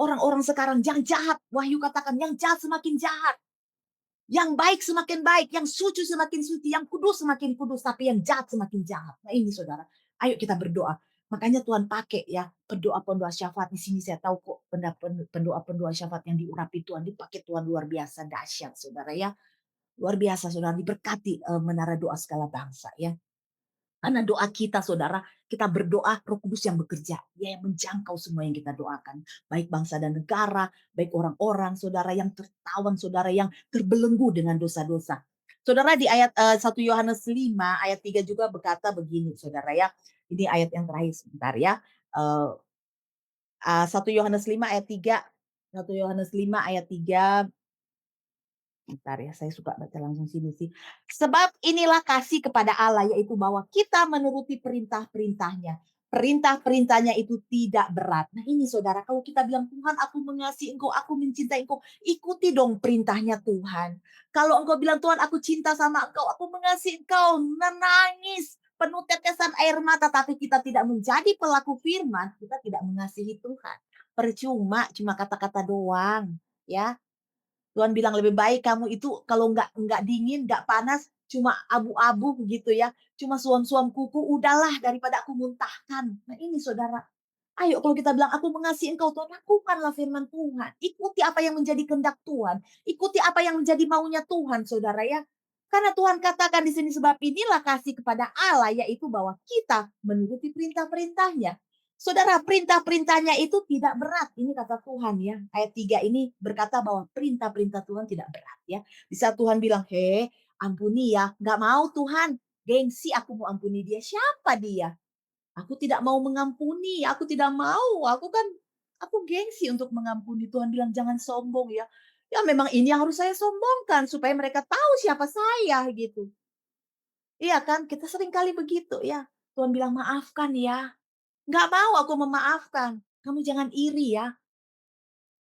Speaker 1: orang-orang sekarang yang jahat, Wahyu katakan, yang jahat semakin jahat. Yang baik semakin baik, yang suci semakin suci, yang kudus semakin kudus, tapi yang jahat semakin jahat. Nah ini saudara, ayo kita berdoa. Makanya Tuhan pakai ya pendoa-pendoa syafaat di sini saya tahu kok pendoa-pendoa syafaat yang diurapi Tuhan dipakai Tuhan luar biasa dahsyat saudara ya. Luar biasa saudara diberkati menara doa segala bangsa ya. Karena doa kita saudara, kita berdoa Roh Kudus yang bekerja. Dia yang menjangkau semua yang kita doakan. Baik bangsa dan negara, baik orang-orang saudara yang tertawan, saudara yang terbelenggu dengan dosa-dosa. Saudara di ayat 1 Yohanes 5 ayat 3 juga berkata begini saudara ya. Ini ayat yang terakhir sebentar ya. 1 Yohanes 5 ayat 3. 1 Yohanes 5 ayat 3. Bentar ya, saya suka baca langsung sini sih. Sebab inilah kasih kepada Allah, yaitu bahwa kita menuruti perintah-perintahnya. Perintah-perintahnya itu tidak berat. Nah ini saudara, kalau kita bilang, Tuhan aku mengasihi engkau, aku mencintai engkau, ikuti dong perintahnya Tuhan. Kalau engkau bilang, Tuhan aku cinta sama engkau, aku mengasihi engkau, menangis, penuh tetesan air mata, tapi kita tidak menjadi pelaku firman, kita tidak mengasihi Tuhan. Percuma, cuma kata-kata doang. Ya, Tuhan bilang lebih baik kamu itu kalau nggak dingin, nggak panas, cuma abu-abu begitu ya, cuma suam-suam kuku, udahlah daripada aku muntahkan. Nah ini saudara, ayo kalau kita bilang, "Aku mengasihi Engkau Tuhan," lakukanlah firman Tuhan. Ikuti apa yang menjadi kehendak Tuhan. Ikuti apa yang menjadi maunya Tuhan, saudara ya. Karena Tuhan katakan di sini, "Sebab inilah kasih kepada Allah, yaitu bahwa kita menuruti perintah-perintahnya." Saudara, perintah-perintahnya itu tidak berat. Ini kata Tuhan ya. Ayat 3 ini berkata bahwa perintah-perintah Tuhan tidak berat ya. Di saat Tuhan bilang, ampuni ya." Nggak mau Tuhan. Gengsi aku mau ampuni dia. Siapa dia? Aku tidak mau mengampuni, aku tidak mau, aku gengsi untuk mengampuni. Tuhan bilang, "Jangan sombong ya." Ya memang ini yang harus saya sombongkan supaya mereka tahu siapa saya gitu. Iya kan? Kita sering kali begitu ya. Tuhan bilang, "Maafkan ya." Nggak mau aku memaafkan. Kamu jangan iri ya.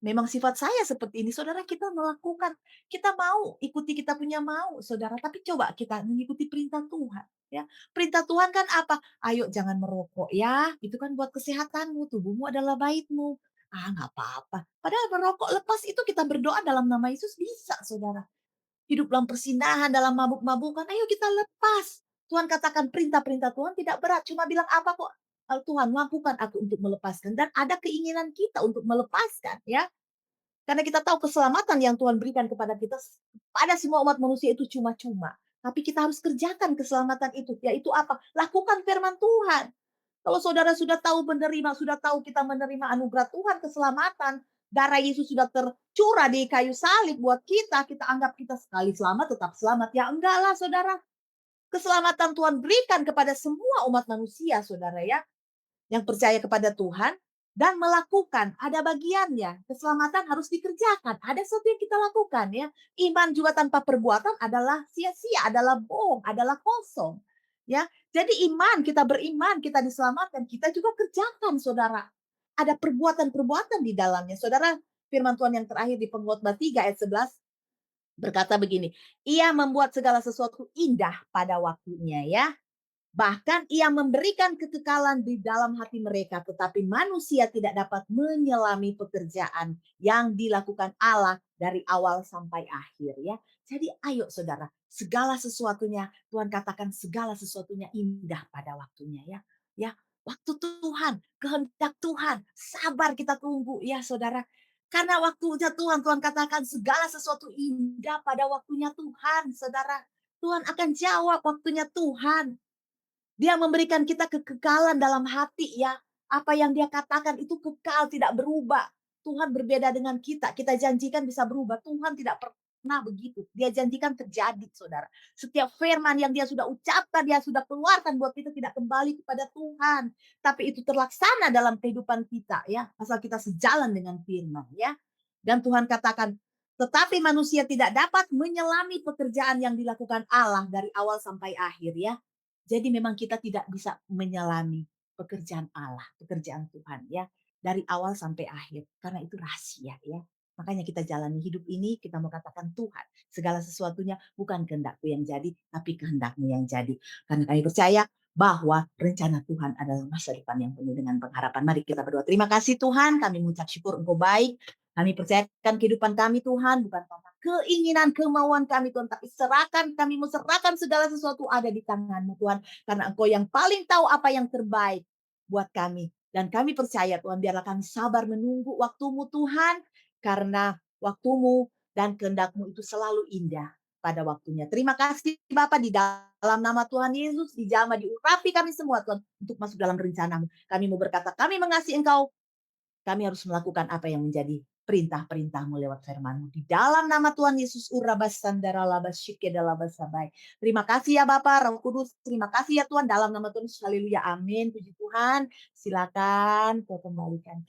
Speaker 1: Memang sifat saya seperti ini, saudara, kita melakukan, kita mau ikuti kita punya mau, saudara, tapi coba kita mengikuti perintah Tuhan, ya. Perintah Tuhan kan apa? Ayo jangan merokok ya, itu kan buat kesehatanmu, tubuhmu adalah baitmu. Ah, nggak apa-apa. Padahal merokok lepas itu kita berdoa dalam nama Yesus bisa, saudara. Hidup dalam persinahan, dalam mabuk-mabukan, ayo kita lepas. Tuhan katakan perintah-perintah Tuhan tidak berat, cuma bilang apa kok? Tuhan mampukan aku untuk melepaskan dan ada keinginan kita untuk melepaskan ya. Karena kita tahu keselamatan yang Tuhan berikan kepada kita, pada semua umat manusia itu cuma-cuma. Tapi kita harus kerjakan keselamatan itu, yaitu apa? Lakukan firman Tuhan. Kalau saudara sudah tahu menerima, sudah tahu kita menerima anugerah Tuhan, keselamatan, darah Yesus sudah tercurah di kayu salib buat kita, kita anggap kita sekali selamat tetap selamat. Ya enggak lah saudara. Keselamatan Tuhan berikan kepada semua umat manusia, saudara ya, yang percaya kepada Tuhan dan melakukan, ada bagiannya. Keselamatan harus dikerjakan, ada sesuatu yang kita lakukan ya. Iman juga tanpa perbuatan adalah sia-sia, adalah bohong, adalah kosong. Ya. Jadi iman, kita beriman, kita diselamatkan, kita juga kerjakan Saudara. Ada perbuatan-perbuatan di dalamnya. Saudara, firman Tuhan yang terakhir di Pengkhotbah 3 ayat 11 berkata begini, "Ia membuat segala sesuatu indah pada waktunya ya." Bahkan ia memberikan kekekalan di dalam hati mereka, tetapi manusia tidak dapat menyelami pekerjaan yang dilakukan Allah dari awal sampai akhir ya. Jadi ayo saudara, segala sesuatunya Tuhan katakan segala sesuatunya indah pada waktunya ya. Ya, waktu Tuhan, kehendak Tuhan, sabar kita tunggu ya saudara. Karena waktunya Tuhan, Tuhan katakan segala sesuatu indah pada waktunya Tuhan, saudara. Tuhan akan jawab waktunya Tuhan. Dia memberikan kita kekekalan dalam hati ya. Apa yang dia katakan itu kekal, tidak berubah. Tuhan berbeda dengan kita. Kita janjikan bisa berubah. Tuhan tidak pernah begitu. Dia janjikan terjadi, saudara. Setiap firman yang dia sudah ucapkan, dia sudah keluarkan buat kita tidak kembali kepada Tuhan. Tapi itu terlaksana dalam kehidupan kita ya. Asal kita sejalan dengan firman ya. Dan Tuhan katakan, tetapi manusia tidak dapat menyelami pekerjaan yang dilakukan Allah dari awal sampai akhir ya. Jadi memang kita tidak bisa menyelami pekerjaan Allah, pekerjaan Tuhan ya, dari awal sampai akhir, karena itu rahasia ya. Makanya kita jalani hidup ini, kita mau katakan, "Tuhan, segala sesuatunya bukan kehendakku yang jadi, tapi kehendak-Mu yang jadi." Karena kami percaya bahwa rencana Tuhan adalah masa depan yang penuh dengan pengharapan. Mari kita berdoa. Terima kasih Tuhan, kami mengucap syukur Engkau baik. Kami percayakan kehidupan kami Tuhan, bukan karena keinginan, kemauan kami Tuhan, tapi serahkan, kami mau serahkan segala sesuatu ada di tangan-Mu Tuhan. Karena Engkau yang paling tahu apa yang terbaik buat kami. Dan kami percaya Tuhan, biarlah kami sabar menunggu waktu-Mu Tuhan, karena waktu-Mu dan kehendak-Mu itu selalu indah pada waktunya. Terima kasih Bapa, di dalam nama Tuhan Yesus, dijamah, diurapi kami semua Tuhan, untuk masuk dalam rencana-Mu. Kami mau berkata, kami mengasihi Engkau, kami harus melakukan apa yang menjadi perintah-perintah-Mu lewat firman-Mu. Di dalam nama Tuhan Yesus, terima kasih ya Bapak, Roh Kudus. Terima kasih ya Tuhan, dalam nama Tuhan Yesus. Haleluya. Amin. Puji Tuhan. Silakan kau kembalikan.